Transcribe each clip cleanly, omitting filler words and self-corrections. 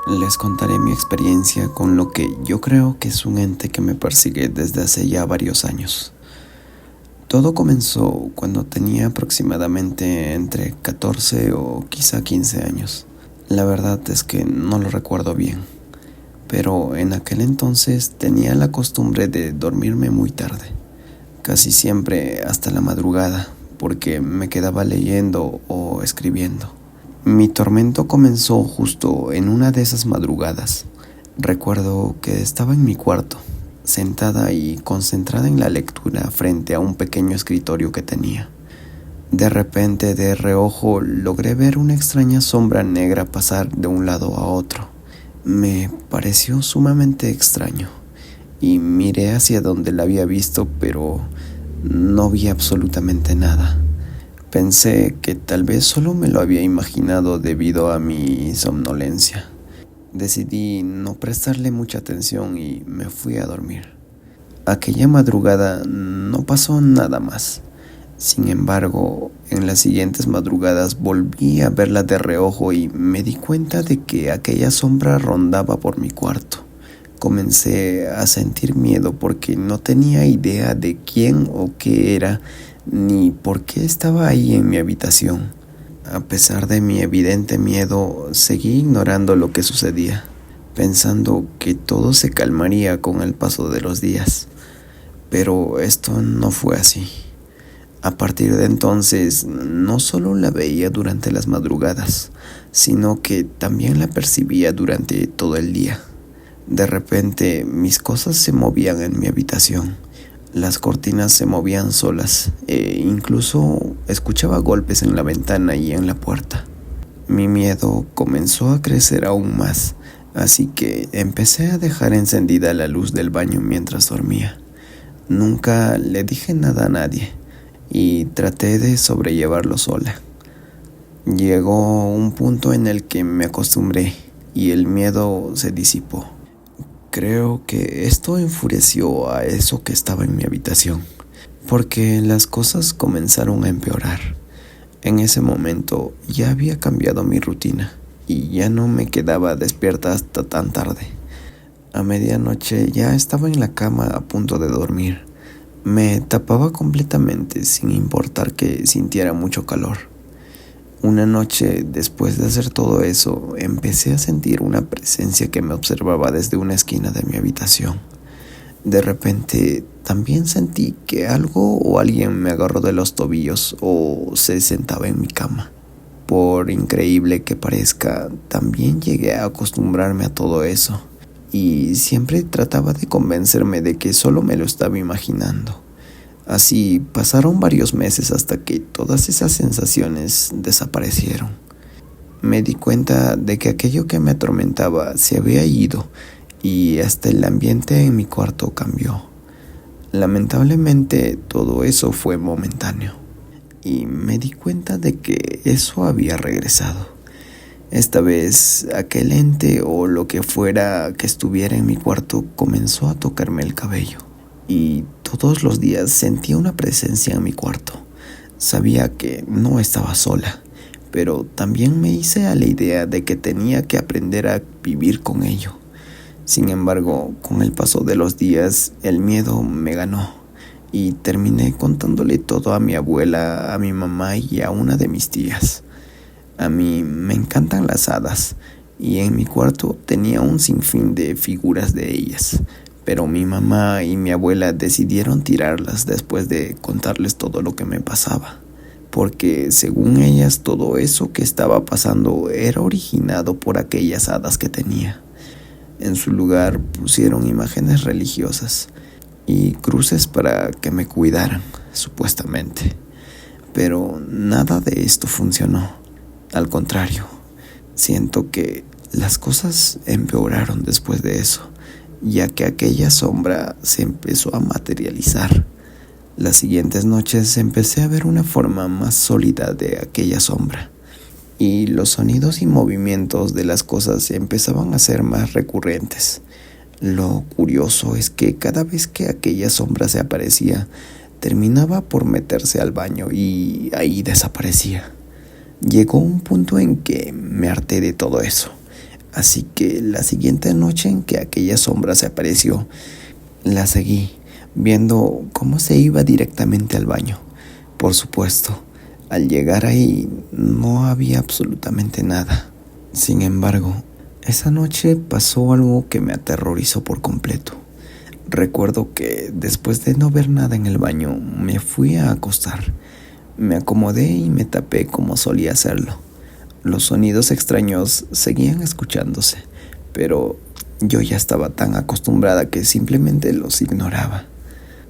Les contaré mi experiencia con lo que yo creo que es un ente que me persigue desde hace ya varios años. Todo comenzó cuando tenía aproximadamente entre 14 o quizá 15 años. La verdad es que no lo recuerdo bien, pero en aquel entonces tenía la costumbre de dormirme muy tarde, casi siempre hasta la madrugada, porque me quedaba leyendo o escribiendo. Mi tormento comenzó justo en una de esas madrugadas. Recuerdo que estaba en mi cuarto, sentada y concentrada en la lectura frente a un pequeño escritorio que tenía. De repente, de reojo, logré ver una extraña sombra negra pasar de un lado a otro. Me pareció sumamente extraño y miré hacia donde la había visto, pero no vi absolutamente nada. Pensé que tal vez solo me lo había imaginado debido a mi somnolencia. Decidí no prestarle mucha atención y me fui a dormir. Aquella madrugada no pasó nada más. Sin embargo, en las siguientes madrugadas volví a verla de reojo y me di cuenta de que aquella sombra rondaba por mi cuarto. Comencé a sentir miedo porque no tenía idea de quién o qué era, ni por qué estaba ahí en mi habitación. A pesar de mi evidente miedo, seguí ignorando lo que sucedía, pensando que todo se calmaría con el paso de los días. Pero esto no fue así. A partir de entonces, no solo la veía durante las madrugadas, sino que también la percibía durante todo el día. De repente, mis cosas se movían en mi habitación. Las cortinas se movían solas e incluso escuchaba golpes en la ventana y en la puerta. Mi miedo comenzó a crecer aún más, así que empecé a dejar encendida la luz del baño mientras dormía. Nunca le dije nada a nadie y traté de sobrellevarlo sola. Llegó un punto en el que me acostumbré y el miedo se disipó. Creo que esto enfureció a eso que estaba en mi habitación, porque las cosas comenzaron a empeorar. En ese momento ya había cambiado mi rutina y ya no me quedaba despierta hasta tan tarde. A medianoche ya estaba en la cama a punto de dormir. Me tapaba completamente sin importar que sintiera mucho calor. Una noche, después de hacer todo eso, empecé a sentir una presencia que me observaba desde una esquina de mi habitación. De repente, también sentí que algo o alguien me agarró de los tobillos o se sentaba en mi cama. Por increíble que parezca, también llegué a acostumbrarme a todo eso, y siempre trataba de convencerme de que solo me lo estaba imaginando. Así pasaron varios meses hasta que todas esas sensaciones desaparecieron. Me di cuenta de que aquello que me atormentaba se había ido y hasta el ambiente en mi cuarto cambió. Lamentablemente todo eso fue momentáneo y me di cuenta de que eso había regresado. Esta vez aquel ente o lo que fuera que estuviera en mi cuarto comenzó a tocarme el cabello. Y todos los días sentía una presencia en mi cuarto. Sabía que no estaba sola, pero también me hice a la idea de que tenía que aprender a vivir con ello. Sin embargo, con el paso de los días, el miedo me ganó y terminé contándole todo a mi abuela, a mi mamá y a una de mis tías. A mí me encantan las hadas y en mi cuarto tenía un sinfín de figuras de ellas. Pero mi mamá y mi abuela decidieron tirarlas después de contarles todo lo que me pasaba, porque según ellas todo eso que estaba pasando era originado por aquellas hadas que tenía. En su lugar pusieron imágenes religiosas y cruces para que me cuidaran, supuestamente. Pero nada de esto funcionó. Al contrario, siento que las cosas empeoraron después de eso, ya que aquella sombra se empezó a materializar. Las siguientes noches empecé a ver una forma más sólida de aquella sombra, y los sonidos y movimientos de las cosas empezaban a ser más recurrentes. Lo curioso es que cada vez que aquella sombra se aparecía, terminaba por meterse al baño y ahí desaparecía. Llegó un punto en que me harté de todo eso, Así que la siguiente noche en que aquella sombra se apareció, la seguí, viendo cómo se iba directamente al baño. Por supuesto, al llegar ahí no había absolutamente nada. Sin embargo, esa noche pasó algo que me aterrorizó por completo. Recuerdo que después de no ver nada en el baño, me fui a acostar. Me acomodé y me tapé como solía hacerlo. Los sonidos extraños seguían escuchándose, pero yo ya estaba tan acostumbrada que simplemente los ignoraba.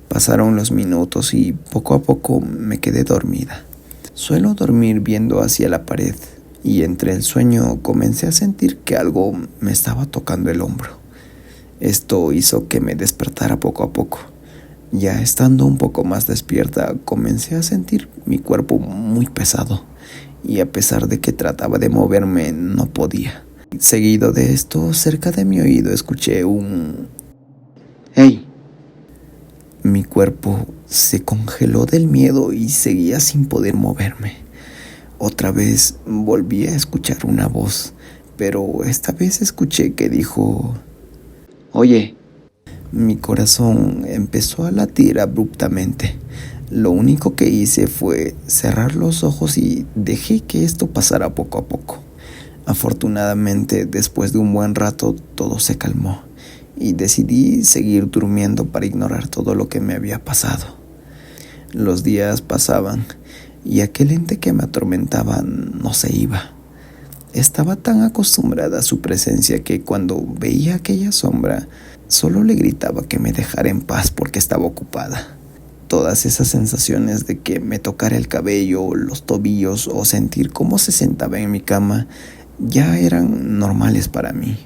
Pasaron los minutos y poco a poco me quedé dormida. Suelo dormir viendo hacia la pared y entre el sueño comencé a sentir que algo me estaba tocando el hombro. Esto hizo que me despertara poco a poco. Ya estando un poco más despierta, comencé a sentir mi cuerpo muy pesado y a pesar de que trataba de moverme, no podía. Seguido de esto, cerca de mi oído escuché un ¡Hey! Mi cuerpo se congeló del miedo y seguía sin poder moverme. Otra vez volví a escuchar una voz, pero esta vez escuché que dijo: Oye. Mi corazón empezó a latir abruptamente. Lo único que hice fue cerrar los ojos y dejé que esto pasara poco a poco. Afortunadamente, después de un buen rato, todo se calmó y decidí seguir durmiendo para ignorar todo lo que me había pasado. Los días pasaban y aquel ente que me atormentaba no se iba. Estaba tan acostumbrada a su presencia que cuando veía aquella sombra, solo le gritaba que me dejara en paz porque estaba ocupada. Todas esas sensaciones de que me tocara el cabello, los tobillos o sentir cómo se sentaba en mi cama ya eran normales para mí.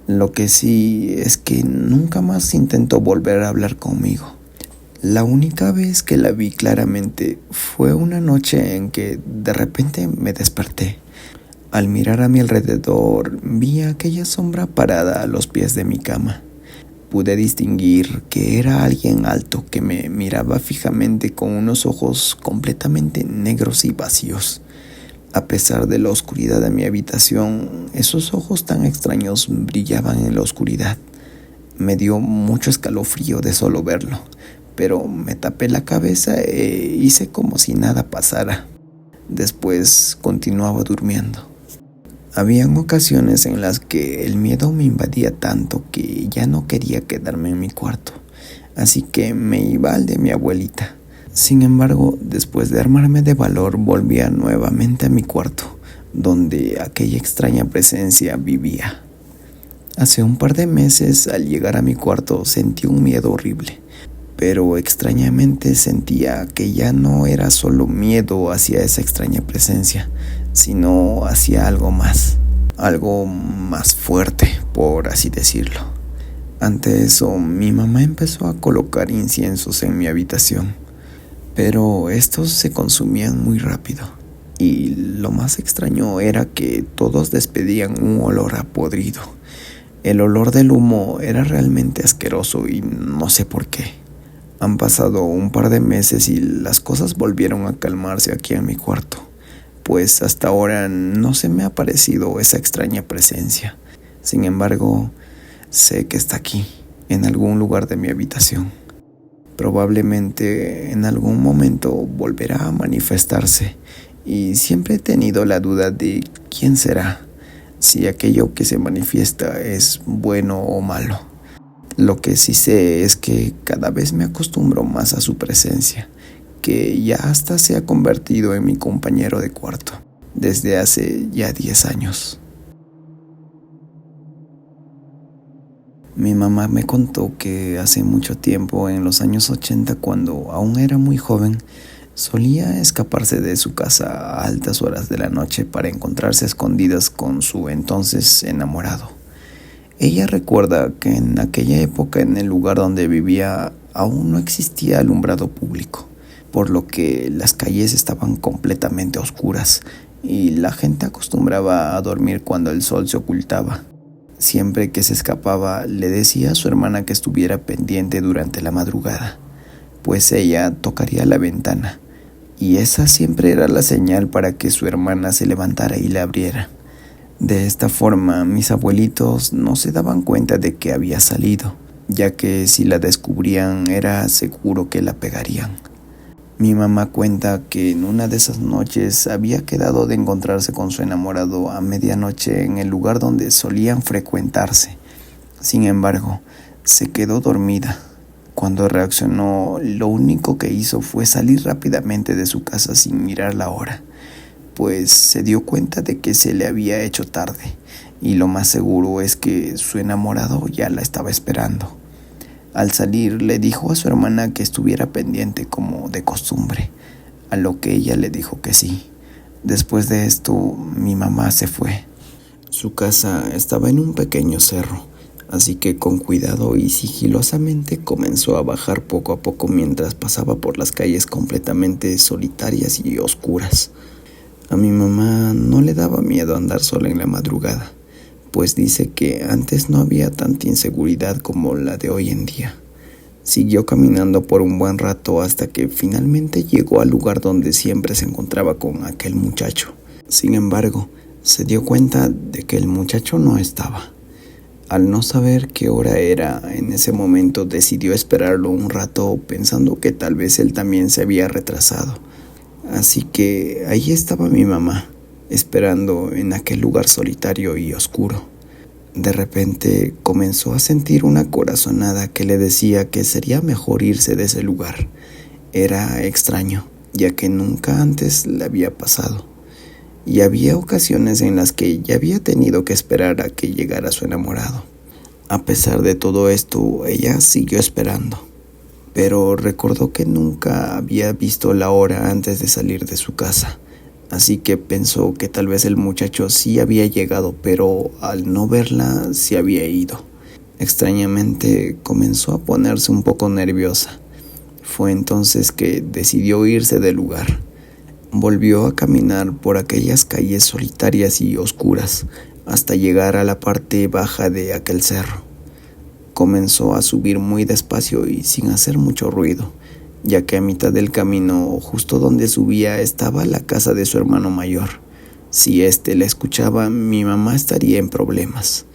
Lo que sí es que nunca más intentó volver a hablar conmigo. La única vez que la vi claramente fue una noche en que de repente me desperté. Al mirar a mi alrededor, vi a aquella sombra parada a los pies de mi cama. Pude distinguir que era alguien alto que me miraba fijamente con unos ojos completamente negros y vacíos. A pesar de la oscuridad de mi habitación, esos ojos tan extraños brillaban en la oscuridad. Me dio mucho escalofrío de solo verlo, pero me tapé la cabeza e hice como si nada pasara. Después continuaba durmiendo. Habían ocasiones en las que el miedo me invadía tanto que ya no quería quedarme en mi cuarto, así que me iba al de mi abuelita. Sin embargo, después de armarme de valor, volvía nuevamente a mi cuarto, donde aquella extraña presencia vivía. Hace un par de meses, al llegar a mi cuarto, sentí un miedo horrible, pero extrañamente sentía que ya no era solo miedo hacia esa extraña presencia, sino hacia algo más fuerte, por así decirlo. Ante eso, mi mamá empezó a colocar inciensos en mi habitación, pero estos se consumían muy rápido, y lo más extraño era que todos despedían un olor a podrido. El olor del humo era realmente asqueroso y no sé por qué. Han pasado un par de meses y las cosas volvieron a calmarse aquí en mi cuarto, pues hasta ahora no se me ha aparecido esa extraña presencia. Sin embargo, sé que está aquí, en algún lugar de mi habitación. Probablemente en algún momento volverá a manifestarse y siempre he tenido la duda de quién será, si aquello que se manifiesta es bueno o malo. Lo que sí sé es que cada vez me acostumbro más a su presencia, que ya hasta se ha convertido en mi compañero de cuarto, desde hace ya 10 años. Mi mamá me contó que hace mucho tiempo, en los años 80, cuando aún era muy joven, solía escaparse de su casa a altas horas de la noche para encontrarse a escondidas con su entonces enamorado. Ella recuerda que en aquella época en el lugar donde vivía aún no existía alumbrado público, por lo que las calles estaban completamente oscuras y la gente acostumbraba a dormir cuando el sol se ocultaba. Siempre que se escapaba, le decía a su hermana que estuviera pendiente durante la madrugada, pues ella tocaría la ventana, y esa siempre era la señal para que su hermana se levantara y la abriera. De esta forma, mis abuelitos no se daban cuenta de que había salido, ya que si la descubrían era seguro que la pegarían. Mi mamá cuenta que en una de esas noches había quedado de encontrarse con su enamorado a medianoche en el lugar donde solían frecuentarse. Sin embargo, se quedó dormida. Cuando reaccionó, lo único que hizo fue salir rápidamente de su casa sin mirar la hora, pues se dio cuenta de que se le había hecho tarde, y lo más seguro es que su enamorado ya la estaba esperando. Al salir, le dijo a su hermana que estuviera pendiente como de costumbre, a lo que ella le dijo que sí. Después de esto, mi mamá se fue. Su casa estaba en un pequeño cerro, así que con cuidado y sigilosamente comenzó a bajar poco a poco mientras pasaba por las calles completamente solitarias y oscuras. A mi mamá no le daba miedo andar sola en la madrugada, pues dice que antes no había tanta inseguridad como la de hoy en día. Siguió caminando por un buen rato hasta que finalmente llegó al lugar donde siempre se encontraba con aquel muchacho. Sin embargo, se dio cuenta de que el muchacho no estaba. Al no saber qué hora era, en ese momento decidió esperarlo un rato pensando que tal vez él también se había retrasado. Así que ahí estaba mi mamá, esperando en aquel lugar solitario y oscuro. De repente comenzó a sentir una corazonada que le decía que sería mejor irse de ese lugar. Era extraño, ya que nunca antes le había pasado. Y había ocasiones en las que ya había tenido que esperar a que llegara su enamorado. A pesar de todo esto, ella siguió esperando, pero recordó que nunca había visto la hora antes de salir de su casa. Así que pensó que tal vez el muchacho sí había llegado, pero al no verla se había ido. Extrañamente comenzó a ponerse un poco nerviosa. Fue entonces que decidió irse del lugar. Volvió a caminar por aquellas calles solitarias y oscuras hasta llegar a la parte baja de aquel cerro. Comenzó a subir muy despacio y sin hacer mucho ruido, ya que a mitad del camino, justo donde subía, estaba la casa de su hermano mayor. Si éste la escuchaba, mi mamá estaría en problemas.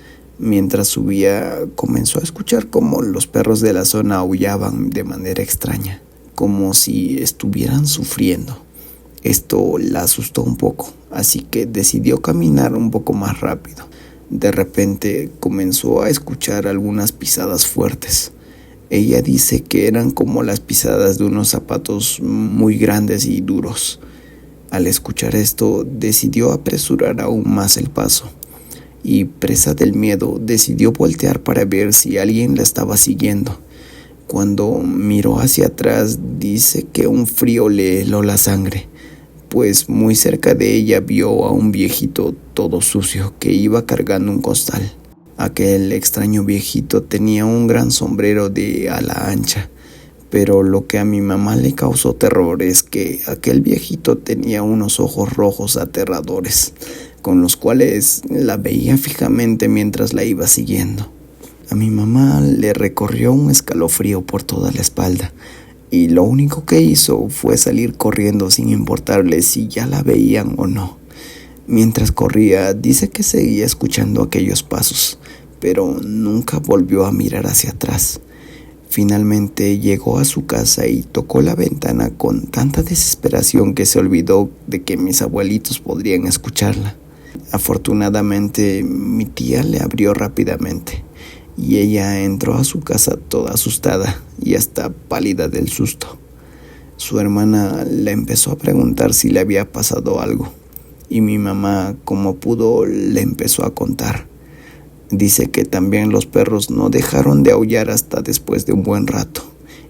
Mientras subía, comenzó a escuchar cómo los perros de la zona aullaban de manera extraña, como si estuvieran sufriendo. Esto la asustó un poco, así que decidió caminar un poco más rápido. De repente comenzó a escuchar algunas pisadas fuertes. Ella dice que eran como las pisadas de unos zapatos muy grandes y duros. Al escuchar esto, decidió apresurar aún más el paso y, presa del miedo, decidió voltear para ver si alguien la estaba siguiendo. Cuando miró hacia atrás, dice que un frío le heló la sangre, pues muy cerca de ella vio a un viejito todo sucio que iba cargando un costal. Aquel extraño viejito tenía un gran sombrero de ala ancha, pero lo que a mi mamá le causó terror es que aquel viejito tenía unos ojos rojos aterradores, con los cuales la veía fijamente mientras la iba siguiendo. A mi mamá le recorrió un escalofrío por toda la espalda, y lo único que hizo fue salir corriendo sin importarle si ya la veían o no. Mientras corría, dice que seguía escuchando aquellos pasos, pero nunca volvió a mirar hacia atrás. Finalmente llegó a su casa y tocó la ventana con tanta desesperación que se olvidó de que mis abuelitos podrían escucharla. Afortunadamente, mi tía le abrió rápidamente y ella entró a su casa toda asustada y hasta pálida del susto. Su hermana le empezó a preguntar si le había pasado algo, y mi mamá, como pudo, le empezó a contar. Dice que también los perros no dejaron de aullar hasta después de un buen rato,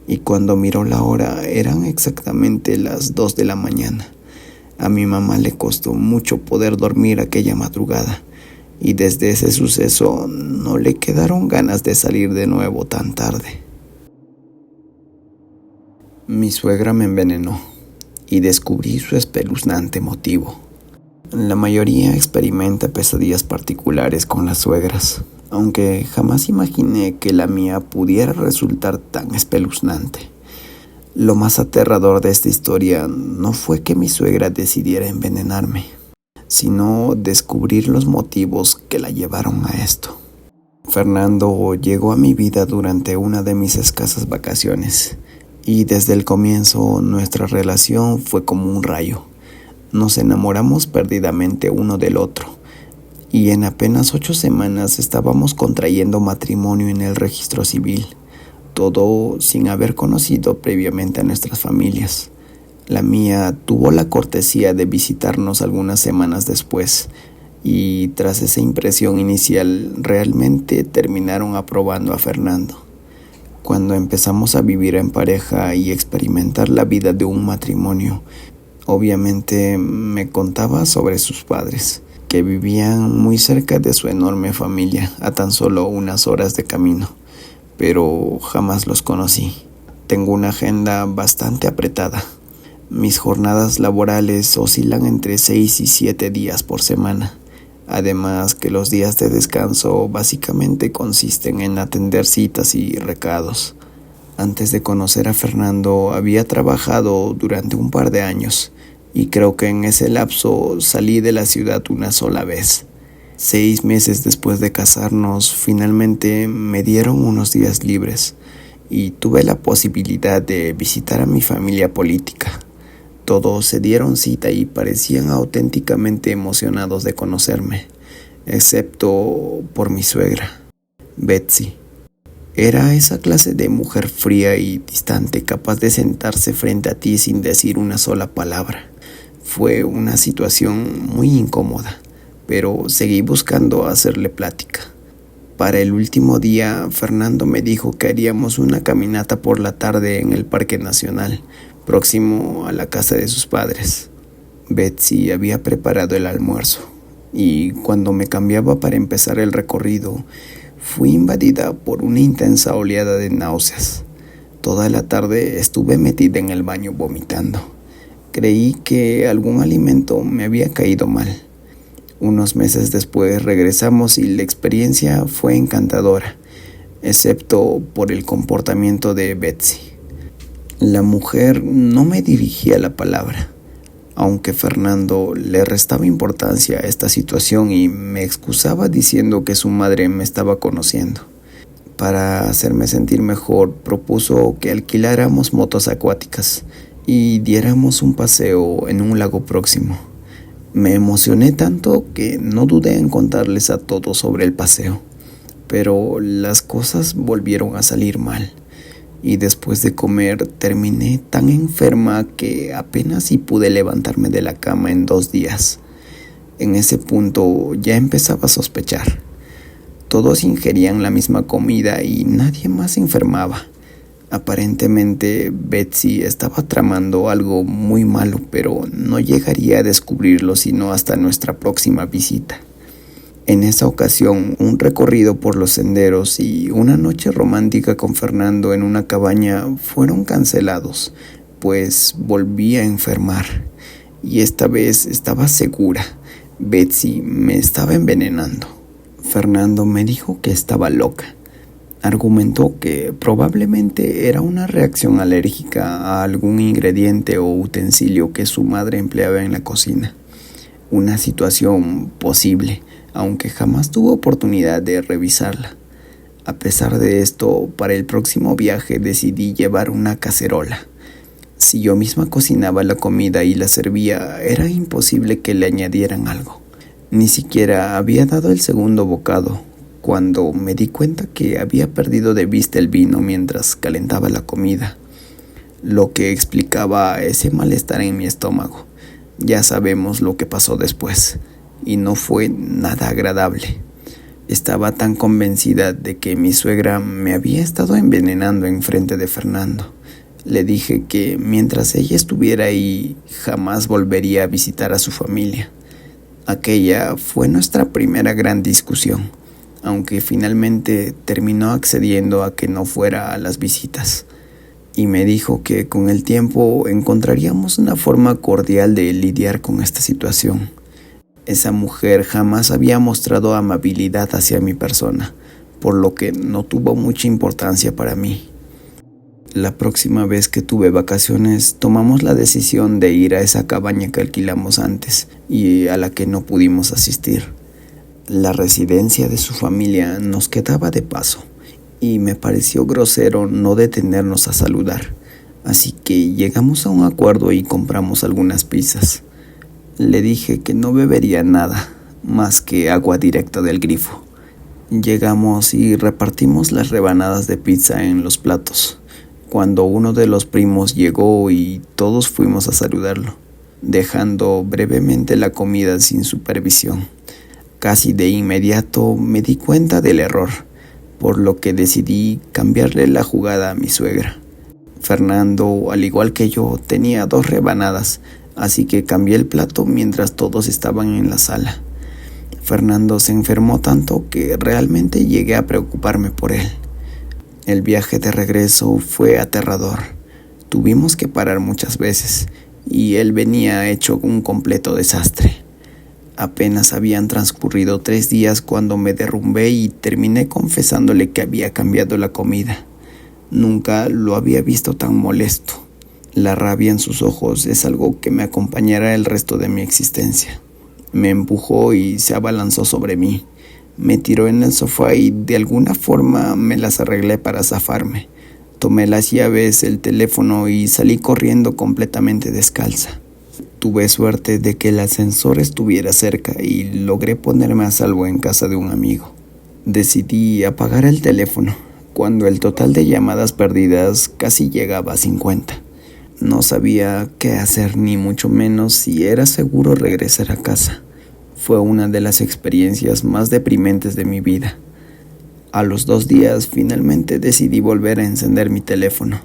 y cuando miró la hora eran exactamente las 2 de la mañana. A mi mamá le costó mucho poder dormir aquella madrugada, y desde ese suceso no le quedaron ganas de salir de nuevo tan tarde. Mi suegra me envenenó y descubrí su espeluznante motivo. La mayoría experimenta pesadillas particulares con las suegras, aunque jamás imaginé que la mía pudiera resultar tan espeluznante. Lo más aterrador de esta historia no fue que mi suegra decidiera envenenarme, sino descubrir los motivos que la llevaron a esto. Fernando llegó a mi vida durante una de mis escasas vacaciones y desde el comienzo nuestra relación fue como un rayo. Nos enamoramos perdidamente uno del otro y en apenas 8 semanas estábamos contrayendo matrimonio en el registro civil, todo sin haber conocido previamente a nuestras familias. La mía tuvo la cortesía de visitarnos algunas semanas después y tras esa impresión inicial realmente terminaron aprobando a Fernando. Cuando empezamos a vivir en pareja y experimentar la vida de un matrimonio, obviamente me contaba sobre sus padres, que vivían muy cerca de su enorme familia, a tan solo unas horas de camino, pero jamás los conocí. Tengo una agenda bastante apretada. Mis jornadas laborales oscilan entre 6 y 7 días por semana. Además que los días de descanso básicamente consisten en atender citas y recados. Antes de conocer a Fernando había trabajado durante un par de años y creo que en ese lapso salí de la ciudad una sola vez. 6 meses después de casarnos, finalmente me dieron unos días libres y tuve la posibilidad de visitar a mi familia política. Todos se dieron cita y parecían auténticamente emocionados de conocerme, excepto por mi suegra, Betsy. Era esa clase de mujer fría y distante, capaz de sentarse frente a ti sin decir una sola palabra. Fue una situación muy incómoda, pero seguí buscando hacerle plática. Para el último día, Fernando me dijo que haríamos una caminata por la tarde en el Parque Nacional, próximo a la casa de sus padres. Betsy había preparado el almuerzo y cuando me cambiaba para empezar el recorrido, fui invadida por una intensa oleada de náuseas. Toda la tarde estuve metida en el baño vomitando. Creí que algún alimento me había caído mal. Unos meses después regresamos y la experiencia fue encantadora, excepto por el comportamiento de Betsy. La mujer no me dirigía la palabra, aunque Fernando le restaba importancia a esta situación y me excusaba diciendo que su madre me estaba conociendo. Para hacerme sentir mejor, propuso que alquiláramos motos acuáticas y diéramos un paseo en un lago próximo. Me emocioné tanto que no dudé en contarles a todos sobre el paseo, pero las cosas volvieron a salir mal. Y después de comer terminé tan enferma que apenas si pude levantarme de la cama en 2 días. En ese punto ya empezaba a sospechar. Todos ingerían la misma comida y nadie más se enfermaba. Aparentemente Betsy estaba tramando algo muy malo, pero no llegaría a descubrirlo sino hasta nuestra próxima visita. En esa ocasión, un recorrido por los senderos y una noche romántica con Fernando en una cabaña fueron cancelados, pues volví a enfermar. Y esta vez estaba segura, Betsy me estaba envenenando. Fernando me dijo que estaba loca. Argumentó que probablemente era una reacción alérgica a algún ingrediente o utensilio que su madre empleaba en la cocina. Una situación posible, aunque jamás tuvo oportunidad de revisarla. A pesar de esto, para el próximo viaje decidí llevar una cacerola. Si yo misma cocinaba la comida y la servía, era imposible que le añadieran algo. Ni siquiera había dado el segundo bocado, cuando me di cuenta que había perdido de vista el vino mientras calentaba la comida, lo que explicaba ese malestar en mi estómago. Ya sabemos lo que pasó después, y no fue nada agradable. Estaba tan convencida de que mi suegra me había estado envenenando en frente de Fernando. Le dije que mientras ella estuviera ahí, jamás volvería a visitar a su familia. Aquella fue nuestra primera gran discusión, aunque finalmente terminó accediendo a que no fuera a las visitas. Y me dijo que con el tiempo encontraríamos una forma cordial de lidiar con esta situación. Esa mujer jamás había mostrado amabilidad hacia mi persona, por lo que no tuvo mucha importancia para mí. La próxima vez que tuve vacaciones, tomamos la decisión de ir a esa cabaña que alquilamos antes y a la que no pudimos asistir. La residencia de su familia nos quedaba de paso y me pareció grosero no detenernos a saludar, así que llegamos a un acuerdo y compramos algunas pizzas. Le dije que no bebería nada más que agua directa del grifo. Llegamos y repartimos las rebanadas de pizza en los platos, cuando uno de los primos llegó y todos fuimos a saludarlo, dejando brevemente la comida sin supervisión. Casi de inmediato me di cuenta del error, por lo que decidí cambiarle la jugada a mi suegra. Fernando, al igual que yo, tenía 2 rebanadas, así que cambié el plato mientras todos estaban en la sala. Fernando se enfermó tanto que realmente llegué a preocuparme por él. El viaje de regreso fue aterrador. Tuvimos que parar muchas veces y él venía hecho un completo desastre. Apenas habían transcurrido 3 días cuando me derrumbé y terminé confesándole que había cambiado la comida. Nunca lo había visto tan molesto. La rabia en sus ojos es algo que me acompañará el resto de mi existencia. Me empujó y se abalanzó sobre mí. Me tiró en el sofá y de alguna forma me las arreglé para zafarme. Tomé las llaves, el teléfono y salí corriendo completamente descalza. Tuve suerte de que el ascensor estuviera cerca y logré ponerme a salvo en casa de un amigo. Decidí apagar el teléfono cuando el total de llamadas perdidas casi llegaba a 50. No sabía qué hacer ni mucho menos si era seguro regresar a casa. Fue una de las experiencias más deprimentes de mi vida. A los 2 días finalmente decidí volver a encender mi teléfono.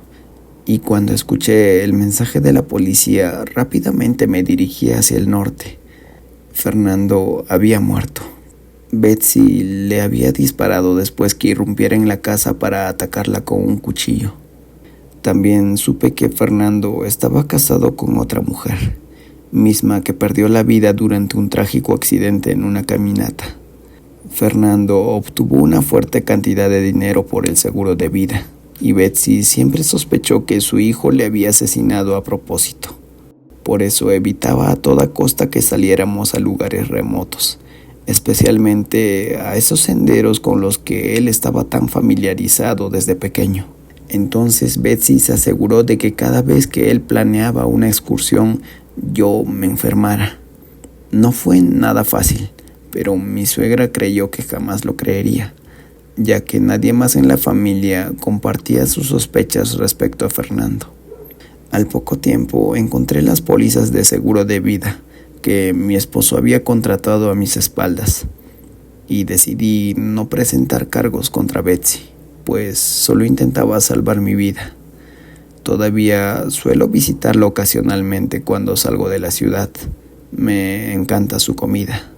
Y cuando escuché el mensaje de la policía, rápidamente me dirigí hacia el norte. Fernando había muerto. Betsy le había disparado después que irrumpiera en la casa para atacarla con un cuchillo. También supe que Fernando estaba casado con otra mujer, misma que perdió la vida durante un trágico accidente en una caminata. Fernando obtuvo una fuerte cantidad de dinero por el seguro de vida, y Betsy siempre sospechó que su hijo le había asesinado a propósito. Por eso evitaba a toda costa que saliéramos a lugares remotos, especialmente a esos senderos con los que él estaba tan familiarizado desde pequeño. Entonces Betsy se aseguró de que cada vez que él planeaba una excursión, yo me enfermara. No fue nada fácil, pero mi suegra creyó que jamás lo creería, ya que nadie más en la familia compartía sus sospechas respecto a Fernando. Al poco tiempo encontré las pólizas de seguro de vida que mi esposo había contratado a mis espaldas y decidí no presentar cargos contra Betsy, pues solo intentaba salvar mi vida. Todavía suelo visitarlo ocasionalmente cuando salgo de la ciudad. Me encanta su comida.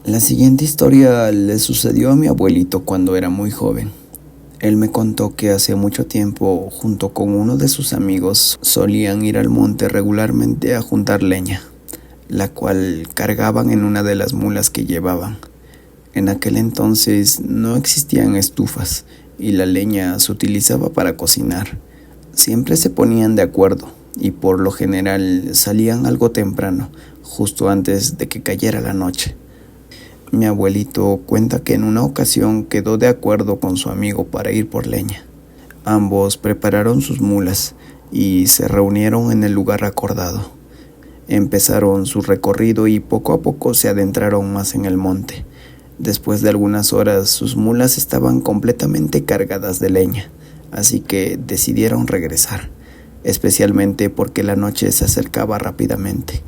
La siguiente historia le sucedió a mi abuelito cuando era muy joven. Él me contó que hace mucho tiempo, junto con uno de sus amigos, solían ir al monte regularmente a juntar leña, la cual cargaban en una de las mulas que llevaban. En aquel entonces no existían estufas y la leña se utilizaba para cocinar. Siempre se ponían de acuerdo y por lo general salían algo temprano, justo antes de que cayera la noche. Mi abuelito cuenta que en una ocasión quedó de acuerdo con su amigo para ir por leña. Ambos prepararon sus mulas y se reunieron en el lugar acordado. Empezaron su recorrido y poco a poco se adentraron más en el monte. Después de algunas horas, sus mulas estaban completamente cargadas de leña, así que decidieron regresar, especialmente porque la noche se acercaba rápidamente.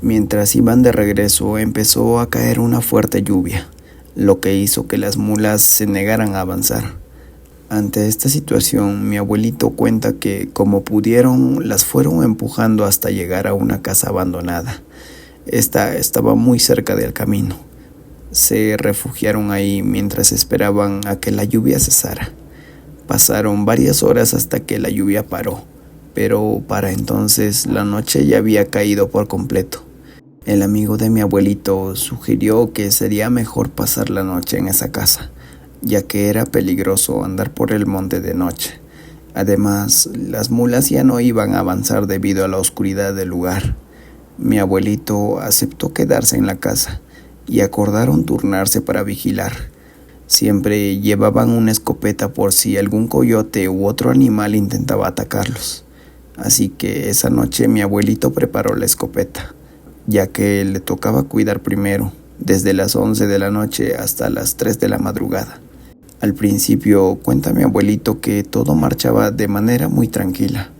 Mientras iban de regreso, empezó a caer una fuerte lluvia, lo que hizo que las mulas se negaran a avanzar. Ante esta situación, mi abuelito cuenta que, como pudieron, las fueron empujando hasta llegar a una casa abandonada. Esta estaba muy cerca del camino. Se refugiaron ahí mientras esperaban a que la lluvia cesara. Pasaron varias horas hasta que la lluvia paró, pero para entonces la noche ya había caído por completo. El amigo de mi abuelito sugirió que sería mejor pasar la noche en esa casa, ya que era peligroso andar por el monte de noche. Además, las mulas ya no iban a avanzar debido a la oscuridad del lugar. Mi abuelito aceptó quedarse en la casa y acordaron turnarse para vigilar. Siempre llevaban una escopeta por si algún coyote u otro animal intentaba atacarlos. Así que esa noche mi abuelito preparó la escopeta, ya que le tocaba cuidar primero, desde las 11 de la noche hasta las 3 de la madrugada. Al principio, cuenta mi abuelito que todo marchaba de manera muy tranquila.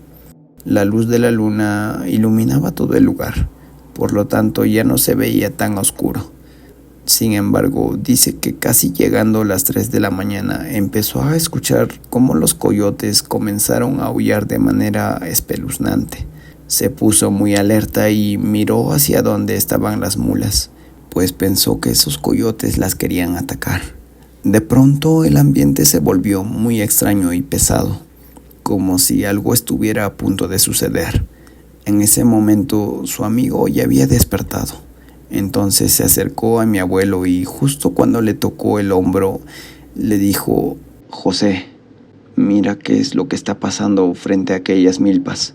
La luz de la luna iluminaba todo el lugar, por lo tanto ya no se veía tan oscuro. Sin embargo, dice que casi llegando las 3 de la mañana empezó a escuchar cómo los coyotes comenzaron a aullar de manera espeluznante. Se puso muy alerta y miró hacia donde estaban las mulas, pues pensó que esos coyotes las querían atacar. De pronto el ambiente se volvió muy extraño y pesado, como si algo estuviera a punto de suceder. En ese momento su amigo ya había despertado. Entonces se acercó a mi abuelo y justo cuando le tocó el hombro, le dijo: «José, mira qué es lo que está pasando frente a aquellas milpas».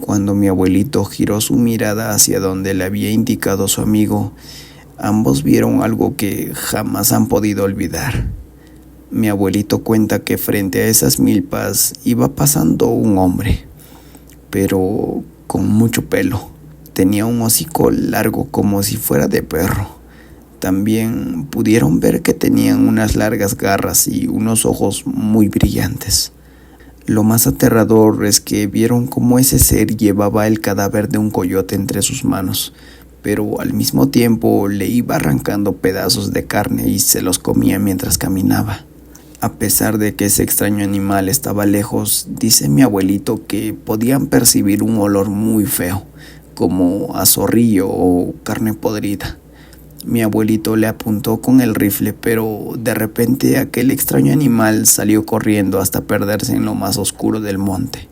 Cuando mi abuelito giró su mirada hacia donde le había indicado su amigo, ambos vieron algo que jamás han podido olvidar. Mi abuelito cuenta que frente a esas milpas iba pasando un hombre, pero con mucho pelo. Tenía un hocico largo como si fuera de perro. También pudieron ver que tenían unas largas garras y unos ojos muy brillantes. Lo más aterrador es que vieron cómo ese ser llevaba el cadáver de un coyote entre sus manos, pero al mismo tiempo le iba arrancando pedazos de carne y se los comía mientras caminaba. A pesar de que ese extraño animal estaba lejos, dice mi abuelito que podían percibir un olor muy feo, como a zorrillo o carne podrida. Mi abuelito le apuntó con el rifle, pero de repente aquel extraño animal salió corriendo hasta perderse en lo más oscuro del monte.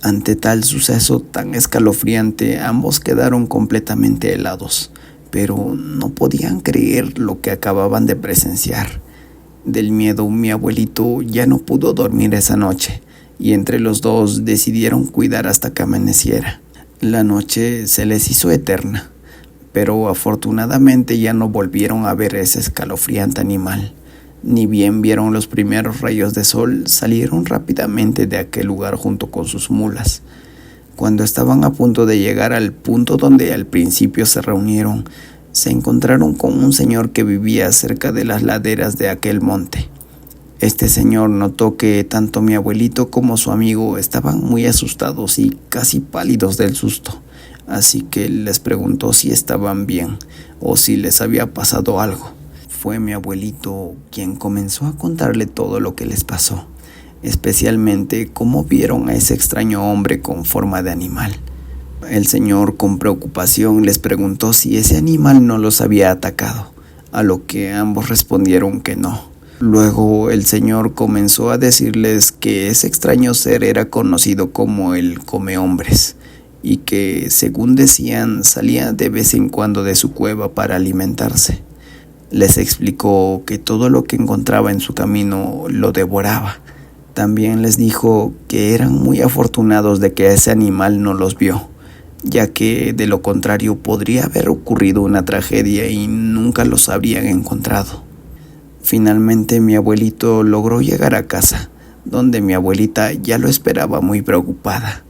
Ante tal suceso tan escalofriante, ambos quedaron completamente helados, pero no podían creer lo que acababan de presenciar. Del miedo, mi abuelito ya no pudo dormir esa noche, y entre los dos decidieron cuidar hasta que amaneciera. La noche se les hizo eterna, pero afortunadamente ya no volvieron a ver ese escalofriante animal. Ni bien vieron los primeros rayos de sol, salieron rápidamente de aquel lugar junto con sus mulas. Cuando estaban a punto de llegar al punto donde al principio se reunieron, se encontraron con un señor que vivía cerca de las laderas de aquel monte. Este señor notó que tanto mi abuelito como su amigo estaban muy asustados y casi pálidos del susto, así que les preguntó si estaban bien o si les había pasado algo. Fue mi abuelito quien comenzó a contarle todo lo que les pasó, especialmente cómo vieron a ese extraño hombre con forma de animal. El señor con preocupación les preguntó si ese animal no los había atacado, a lo que ambos respondieron que no. Luego el señor comenzó a decirles que ese extraño ser era conocido como el Comehombres y que, según decían, salía de vez en cuando de su cueva para alimentarse. Les explicó que todo lo que encontraba en su camino lo devoraba. También les dijo que eran muy afortunados de que ese animal no los vio, ya que de lo contrario podría haber ocurrido una tragedia y nunca los habrían encontrado. Finalmente mi abuelito logró llegar a casa, donde mi abuelita ya lo esperaba muy preocupada.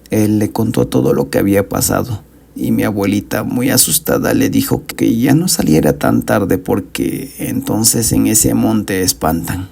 Él le contó todo lo que había pasado y mi abuelita, muy asustada, le dijo que ya no saliera tan tarde porque entonces en ese monte espantan.